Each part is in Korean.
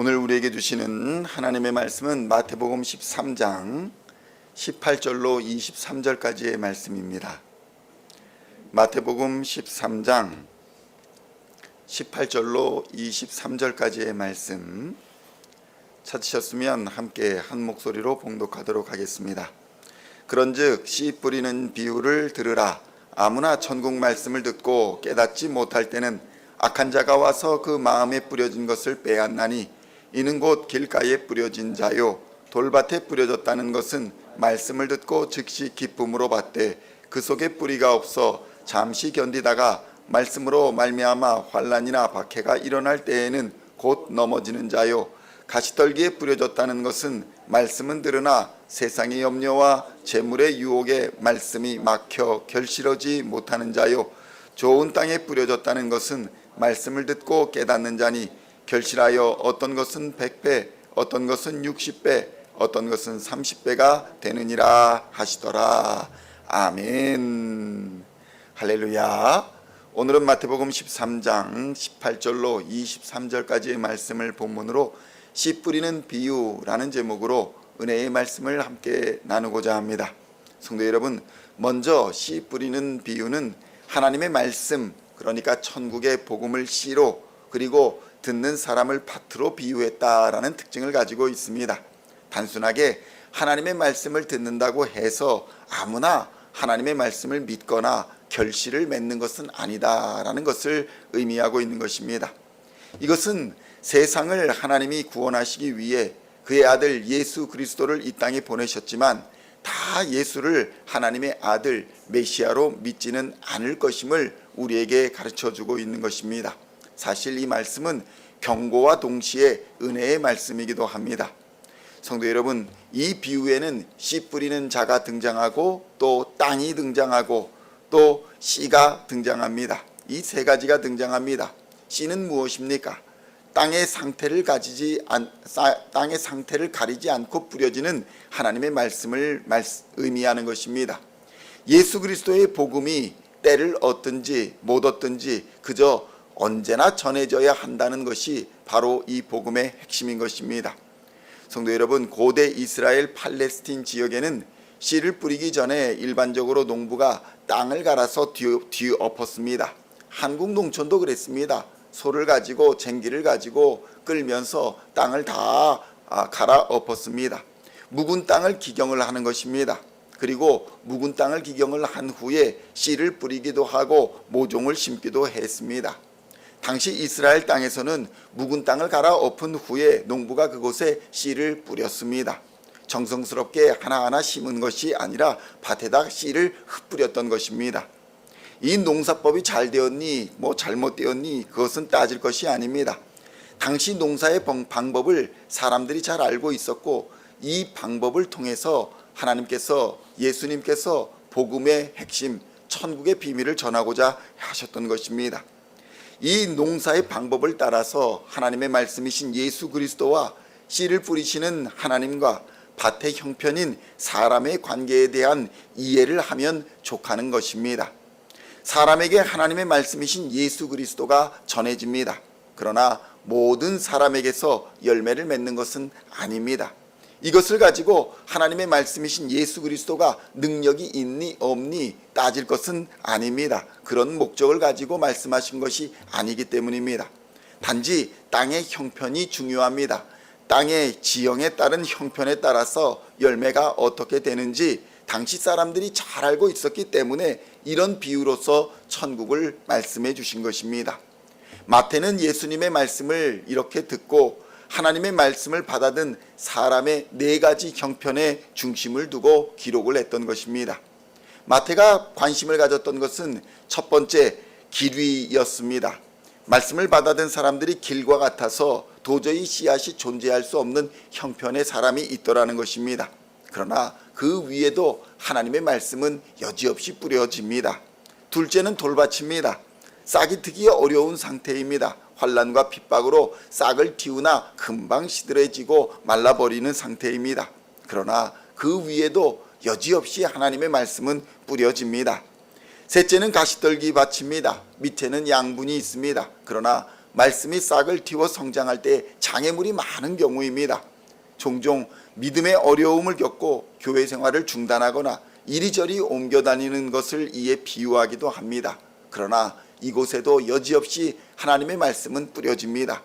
오늘 우리에게 주시는 하나님의 말씀은 마태복음 13장 18절로 23절까지의 말씀입니다. 마태복음 13장 18절로 23절까지의 말씀 찾으셨으면 함께 한 목소리로 봉독하도록 하겠습니다. 그런즉 씨 뿌리는 비유를 들으라. 아무나 천국 말씀을 듣고 깨닫지 못할 때는 악한 자가 와서 그 마음에 뿌려진 것을 빼앗나니 이는 곧 길가에 뿌려진 자요 돌밭에 뿌려졌다는 것은 말씀을 듣고 즉시 기쁨으로 받되 그 속에 뿌리가 없어 잠시 견디다가 말씀으로 말미암아 환난이나 박해가 일어날 때에는 곧 넘어지는 자요 가시떨기에 뿌려졌다는 것은 말씀은 들으나 세상의 염려와 재물의 유혹에 말씀이 막혀 결실하지 못하는 자요 좋은 땅에 뿌려졌다는 것은 말씀을 듣고 깨닫는 자니 결실하여 어떤 것은 100배, 어떤 것은 60배, 어떤 것은 30배가 되느니라 하시더라. 아멘. 할렐루야. 오늘은 마태복음 13장 18절로 23절까지의 말씀을 본문으로 씨 뿌리는 비유라는 제목으로 은혜의 말씀을 함께 나누고자 합니다. 성도 여러분, 먼저 씨 뿌리는 비유는 하나님의 말씀, 그러니까 천국의 복음을 씨로 그리고 듣는 사람을 밭으로 비유했다라는 특징을 가지고 있습니다. 단순하게 하나님의 말씀을 듣는다고 해서 아무나 하나님의 말씀을 믿거나 결실을 맺는 것은 아니다라는 것을 의미하고 있는 것입니다. 이것은 세상을 하나님이 구원하시기 위해 그의 아들 예수 그리스도를 이 땅에 보내셨지만 다 예수를 하나님의 아들 메시아로 믿지는 않을 것임을 우리에게 가르쳐주고 있는 것입니다. 사실 이 말씀은 경고와 동시에 은혜의 말씀이기도 합니다. 성도 여러분, 이 비유에는 씨 뿌리는 자가 등장하고 또 땅이 등장하고 또 씨가 등장합니다. 이 세 가지가 등장합니다. 씨는 무엇입니까? 땅의 상태를 가리지 않고 뿌려지는 하나님의 말씀을 의미하는 것입니다. 예수 그리스도의 복음이 때를 얻든지 못 얻든지 그저 언제나 전해져야 한다는 것이 바로 이 복음의 핵심인 것입니다. 성도 여러분, 고대 이스라엘 팔레스틴 지역에는 씨를 뿌리기 전에 일반적으로 농부가 땅을 갈아서 뒤엎었습니다. 한국 농촌도 그랬습니다. 소를 가지고 쟁기를 가지고 끌면서 땅을 다 갈아엎었습니다. 묵은 땅을 기경을 하는 것입니다. 그리고 묵은 땅을 기경을 한 후에 씨를 뿌리기도 하고 모종을 심기도 했습니다. 당시 이스라엘 땅에서는 묵은 땅을 갈아엎은 후에 농부가 그곳에 씨를 뿌렸습니다. 정성스럽게 하나하나 심은 것이 아니라 밭에다 씨를 흩뿌렸던 것입니다. 이 농사법이 잘 되었니 잘못되었니 그것은 따질 것이 아닙니다. 당시 농사의 방법을 사람들이 잘 알고 있었고 이 방법을 통해서 하나님께서 예수님께서 복음의 핵심 천국의 비밀을 전하고자 하셨던 것입니다. 이 농사의 방법을 따라서 하나님의 말씀이신 예수 그리스도와 씨를 뿌리시는 하나님과 밭의 형편인 사람의 관계에 대한 이해를 하면 족하는 것입니다. 사람에게 하나님의 말씀이신 예수 그리스도가 전해집니다. 그러나 모든 사람에게서 열매를 맺는 것은 아닙니다. 이것을 가지고 하나님의 말씀이신 예수 그리스도가 능력이 있니 없니 따질 것은 아닙니다. 그런 목적을 가지고 말씀하신 것이 아니기 때문입니다. 단지 땅의 형편이 중요합니다. 땅의 지형에 따른 형편에 따라서 열매가 어떻게 되는지 당시 사람들이 잘 알고 있었기 때문에 이런 비유로서 천국을 말씀해 주신 것입니다. 마태는 예수님의 말씀을 이렇게 듣고 하나님의 말씀을 받아든 사람의 네 가지 형편에 중심을 두고 기록을 했던 것입니다. 마태가 관심을 가졌던 것은 첫 번째 길 위였습니다. 말씀을 받아든 사람들이 길과 같아서 도저히 씨앗이 존재할 수 없는 형편의 사람이 있더라는 것입니다. 그러나 그 위에도 하나님의 말씀은 여지없이 뿌려집니다. 둘째는 돌밭입니다. 싹이 트기 어려운 상태입니다. 환난과 핍박으로 싹을 틔우나 금방 시들해지고 말라버리는 상태입니다. 그러나 그 위에도 여지없이 하나님의 말씀은 뿌려집니다. 셋째는 가시떨기 밭입니다. 밑에는 양분이 있습니다. 그러나 말씀이 싹을 틔워 성장할 때 장애물이 많은 경우입니다. 종종 믿음의 어려움을 겪고 교회 생활을 중단하거나 이리저리 옮겨 다니는 것을 이에 비유하기도 합니다. 그러나 이곳에도 여지없이 하나님의 말씀은 뿌려집니다.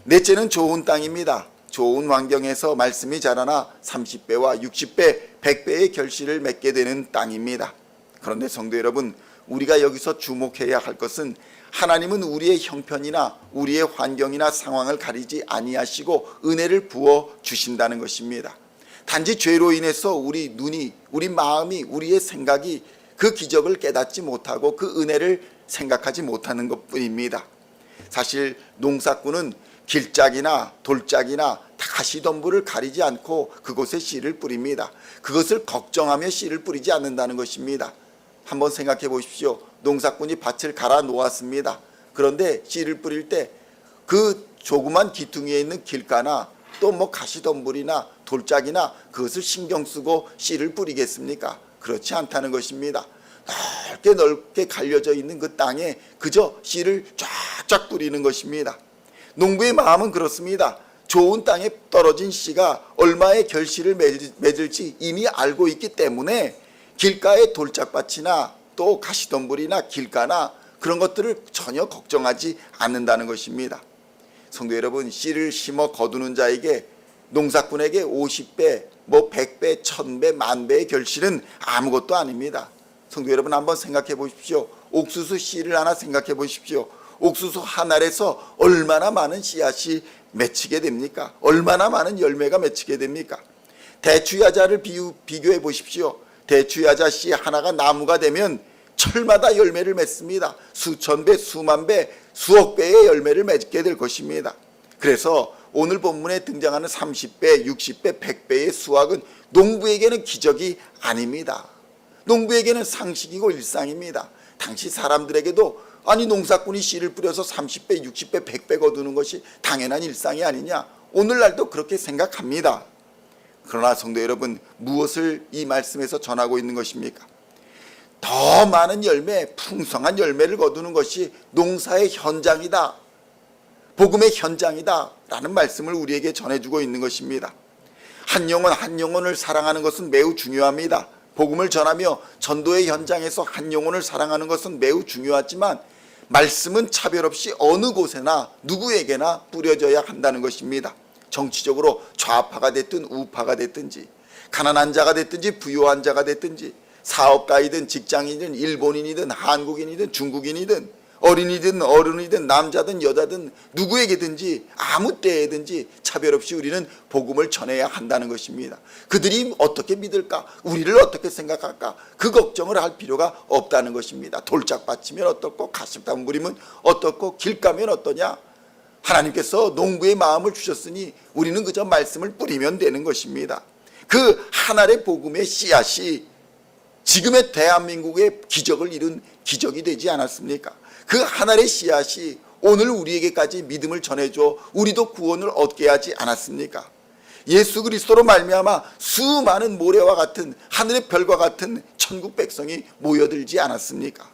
넷째는 좋은 땅입니다. 좋은 환경에서 말씀이 자라나 30배와 60배, 100배의 결실을 맺게 되는 땅입니다. 그런데 성도 여러분, 우리가 여기서 주목해야 할 것은 하나님은 우리의 형편이나 우리의 환경이나 상황을 가리지 아니하시고 은혜를 부어 주신다는 것입니다. 단지 죄로 인해서 우리 눈이, 우리 마음이, 우리의 생각이 그 기적을 깨닫지 못하고 그 은혜를 생각하지 못하는 것뿐입니다. 사실 농사꾼은 길짝이나 돌짝이나 가시덤불을 가리지 않고 그곳에 씨를 뿌립니다. 그것을 걱정하며 씨를 뿌리지 않는다는 것입니다. 한번 생각해 보십시오. 농사꾼이 밭을 갈아 놓았습니다. 그런데 씨를 뿌릴 때 그 조그만 기퉁이에 있는 길가나 또 뭐 가시덤불이나 돌짝이나 그것을 신경 쓰고 씨를 뿌리겠습니까? 그렇지 않다는 것입니다. 넓게 갈려져 있는 그 땅에 그저 씨를 쫙쫙 뿌리는 것입니다. 농부의 마음은 그렇습니다. 좋은 땅에 떨어진 씨가 얼마의 결실을 맺을지 이미 알고 있기 때문에 길가의 돌짝밭이나 또 가시덤불이나 길가나 그런 것들을 전혀 걱정하지 않는다는 것입니다. 성도 여러분, 씨를 심어 거두는 자에게, 농사꾼에게 50배, 100배, 1000배, 10,000배의 결실은 아무것도 아닙니다. 성도 여러분, 한번 생각해 보십시오. 옥수수 씨를 하나 생각해 보십시오. 옥수수 한 알에서 얼마나 많은 씨앗이 맺히게 됩니까? 얼마나 많은 열매가 맺히게 됩니까? 대추야자를 비교해 보십시오. 대추야자 씨 하나가 나무가 되면 철마다 열매를 맺습니다. 수천 배, 수만 배, 수억 배의 열매를 맺게 될 것입니다. 그래서 오늘 본문에 등장하는 30배, 60배, 100배의 수확은 농부에게는 기적이 아닙니다. 농부에게는 상식이고 일상입니다. 당시 사람들에게도 아니 농사꾼이 씨를 뿌려서 30배, 60배, 100배 거두는 것이 당연한 일상이 아니냐, 오늘날도 그렇게 생각합니다. 그러나 성도 여러분, 무엇을 이 말씀에서 전하고 있는 것입니까? 더 많은 열매, 풍성한 열매를 거두는 것이 농사의 현장이다, 복음의 현장이다 라는 말씀을 우리에게 전해주고 있는 것입니다. 한 영혼 한 영혼을 사랑하는 것은 매우 중요합니다. 복음을 전하며 전도의 현장에서 한 영혼을 사랑하는 것은 매우 중요하지만 말씀은 차별 없이 어느 곳에나 누구에게나 뿌려져야 한다는 것입니다. 정치적으로 좌파가 됐든 우파가 됐든지, 가난한 자가 됐든지 부유한 자가 됐든지, 사업가이든 직장인이든 일본인이든 한국인이든 중국인이든 어린이든 어른이든 남자든 여자든 누구에게든지 아무 때에든지 차별 없이 우리는 복음을 전해야 한다는 것입니다. 그들이 어떻게 믿을까? 우리를 어떻게 생각할까? 그 걱정을 할 필요가 없다는 것입니다. 돌짝밭이면 어떻고 가시덤불이면 어떻고 길가면 어떠냐? 하나님께서 농부의 마음을 주셨으니 우리는 그저 말씀을 뿌리면 되는 것입니다. 그 한 알의 복음의 씨앗이 지금의 대한민국의 기적을 이룬 기적이 되지 않았습니까? 그 한 알의 씨앗이 오늘 우리에게까지 믿음을 전해줘 우리도 구원을 얻게 하지 않았습니까? 예수 그리스도로 말미암아 수많은 모래와 같은 하늘의 별과 같은 천국 백성이 모여들지 않았습니까?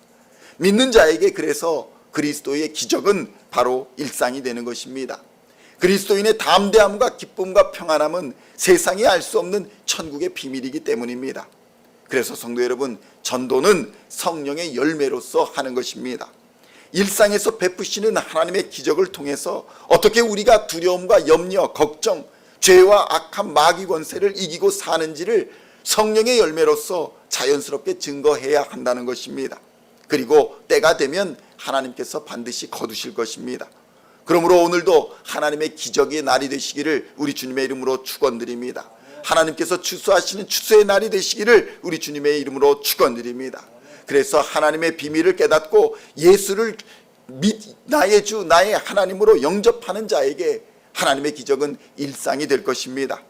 믿는 자에게 그래서 그리스도의 기적은 바로 일상이 되는 것입니다. 그리스도인의 담대함과 기쁨과 평안함은 세상이 알 수 없는 천국의 비밀이기 때문입니다. 그래서 성도 여러분, 전도는 성령의 열매로서 하는 것입니다. 일상에서 베푸시는 하나님의 기적을 통해서 어떻게 우리가 두려움과 염려, 걱정, 죄와 악한 마귀 권세를 이기고 사는지를 성령의 열매로서 자연스럽게 증거해야 한다는 것입니다. 그리고 때가 되면 하나님께서 반드시 거두실 것입니다. 그러므로 오늘도 하나님의 기적의 날이 되시기를 우리 주님의 이름으로 축원드립니다. 하나님께서 추수하시는 추수의 날이 되시기를 우리 주님의 이름으로 축원드립니다. 그래서 하나님의 비밀을 깨닫고 예수를 나의 주 나의 하나님으로 영접하는 자에게 하나님의 기적은 일상이 될 것입니다.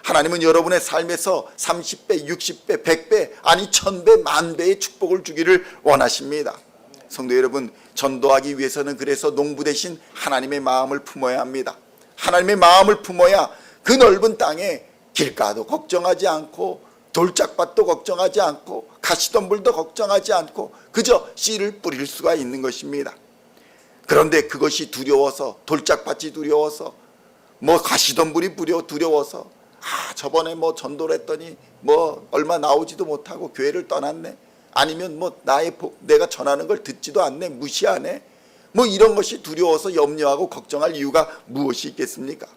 하나님은 여러분의 삶에서 30배, 60배, 100배, 아니 1000배, 10,000배의 축복을 주기를 원하십니다. 성도 여러분, 전도하기 위해서는 그래서 농부 대신 하나님의 마음을 품어야 합니다. 하나님의 마음을 품어야 그 넓은 땅에 길가도 걱정하지 않고 돌짝밭도 걱정하지 않고 가시덤불도 걱정하지 않고 그저 씨를 뿌릴 수가 있는 것입니다. 그런데 그것이 두려워서, 돌짝밭이 두려워서, 뭐 가시덤불이 두려워서, 저번에 뭐 전도를 했더니 뭐 얼마 나오지도 못하고 교회를 떠났네, 아니면 뭐 내가 전하는 걸 듣지도 않네, 무시하네, 뭐 이런 것이 두려워서 염려하고 걱정할 이유가 무엇이 있겠습니까?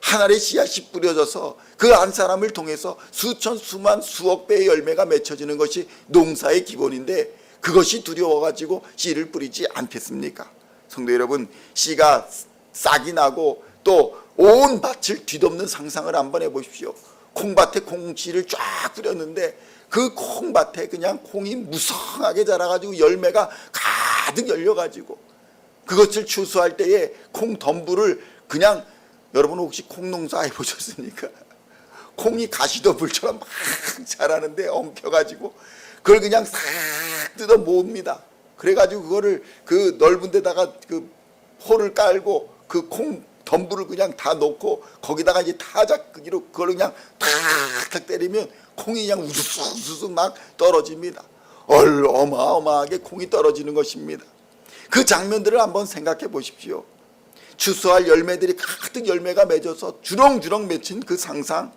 하늘의 씨앗이 뿌려져서 그 한 사람을 통해서 수천, 수만, 수억 배의 열매가 맺혀지는 것이 농사의 기본인데, 그것이 두려워가지고 씨를 뿌리지 않겠습니까? 성도 여러분, 씨가 싹이 나고 또 온 밭을 뒤덮는 상상을 한번 해보십시오. 콩밭에 콩씨를 쫙 뿌렸는데 그 콩밭에 그냥 콩이 무성하게 자라가지고 열매가 가득 열려가지고, 그것을 추수할 때에 콩 덤불을 그냥, 여러분 혹시 콩농사 해보셨습니까? 콩이 가시덤불처럼 막 자라는데 엉켜가지고 그걸 그냥 싹 뜯어 모읍니다. 그래가지고 그거를 그 넓은 데다가 그 홀을 깔고 그 콩 덤불을 그냥 다 놓고 거기다가 이제 타작 크기로 그걸 그냥 탁탁 때리면 콩이 그냥 우수수 막 떨어집니다. 어마어마하게 콩이 떨어지는 것입니다. 그 장면들을 한번 생각해 보십시오. 추수할 열매들이 가득 열매가 맺어서 주렁주렁 맺힌 그 상상,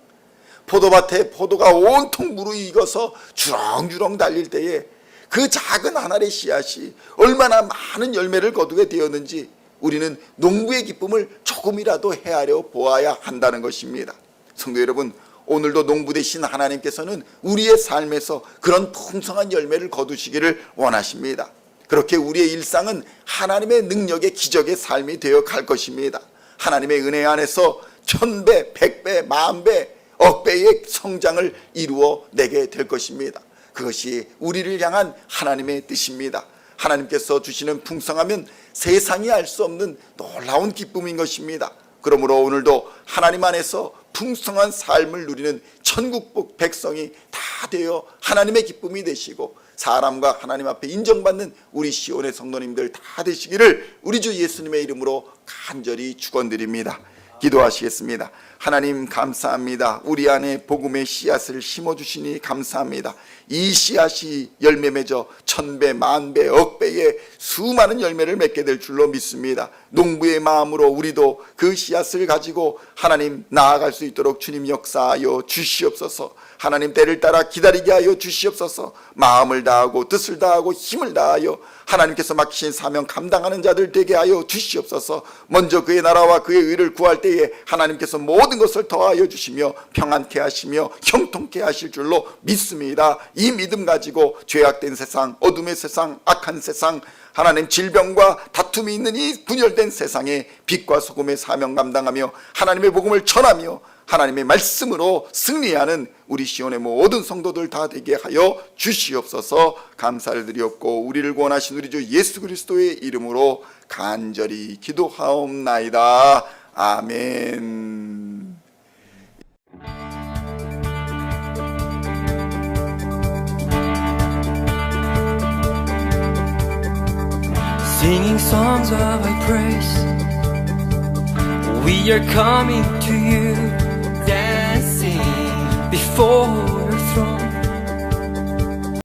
포도밭에 포도가 온통 무르익어서 주렁주렁 달릴 때에 그 작은 한 알의 씨앗이 얼마나 많은 열매를 거두게 되었는지 우리는 농부의 기쁨을 조금이라도 헤아려 보아야 한다는 것입니다. 성도 여러분, 오늘도 농부 되신 하나님께서는 우리의 삶에서 그런 풍성한 열매를 거두시기를 원하십니다. 그렇게 우리의 일상은 하나님의 능력의 기적의 삶이 되어 갈 것입니다. 하나님의 은혜 안에서 1000배, 100배, 10,000배, 억배의 성장을 이루어 내게 될 것입니다. 그것이 우리를 향한 하나님의 뜻입니다. 하나님께서 주시는 풍성함은 세상이 알 수 없는 놀라운 기쁨인 것입니다. 그러므로 오늘도 하나님 안에서 풍성한 삶을 누리는 천국 백성이 다 되어 하나님의 기쁨이 되시고 사람과 하나님 앞에 인정받는 우리 시온의 성도님들 다 되시기를 우리 주 예수님의 이름으로 간절히 축원드립니다. 기도하시겠습니다. 하나님 감사합니다. 우리 안에 복음의 씨앗을 심어주시니 감사합니다. 이 씨앗이 열매 맺어 1000배, 10,000배, 억배의 수많은 열매를 맺게 될 줄로 믿습니다. 농부의 마음으로 우리도 그 씨앗을 가지고 하나님 나아갈 수 있도록 주님 역사하여 주시옵소서. 하나님 때를 따라 기다리게 하여 주시옵소서. 마음을 다하고 뜻을 다하고 힘을 다하여 하나님께서 맡기신 사명 감당하는 자들 되게 하여 주시옵소서. 먼저 그의 나라와 그의 의를 구할 때에 하나님께서 모든 것을 더하여 주시며 평안케 하시며 형통케 하실 줄로 믿습니다. 이 믿음 가지고 죄악된 세상, 어둠의 세상, 악한 세상, 하나님 질병과 다툼이 있는 이 분열된 세상에 빛과 소금의 사명 감당하며 하나님의 복음을 전하며 하나님의 말씀으로 승리하는 우리 시온의 모든 성도들 다 되게 하여 주시옵소서. 감사를 드리옵고 우리를 구원하신 우리 주 예수 그리스도의 이름으로 간절히 기도하옵나이다. 아멘. Singing songs of thy praise, we are coming to you, dancing before your throne.